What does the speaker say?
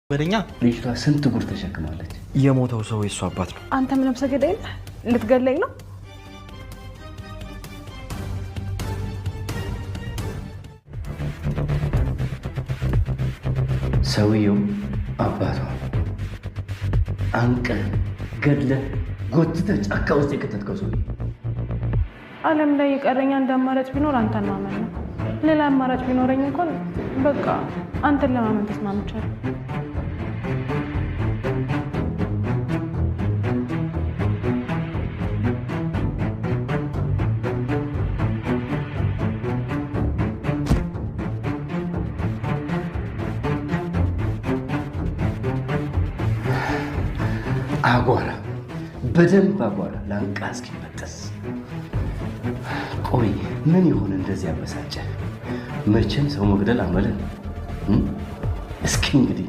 በደኛ ልጅቷ ስንት ጉር ተሸክማለች። የሞተው ሰው የሷ አባት ነው። አንተ ምን ነብሰ ገዳይ ልትገለኝ ነው? ሰውየው አባቷ አንቀ ገድለ ጎትተ ጫካ ውስጥ የከተትከው ሰው ዓለም ላይ የቀረኛ አንድ አማራጭ ቢኖር አንተን ማመን ነው። ሌላ አማራጭ ቢኖረኝ እንኳን በቃ አንተን ለማመን ተስማምቻለሁ። አጓራ በደንብ አጓራ ላንቃ እስኪበጠስ። ቆይ ምን ይሆን እንደዚህ ያበሳጨ? መቼም ሰው መግደል አመለ። እስኪ እንግዲህ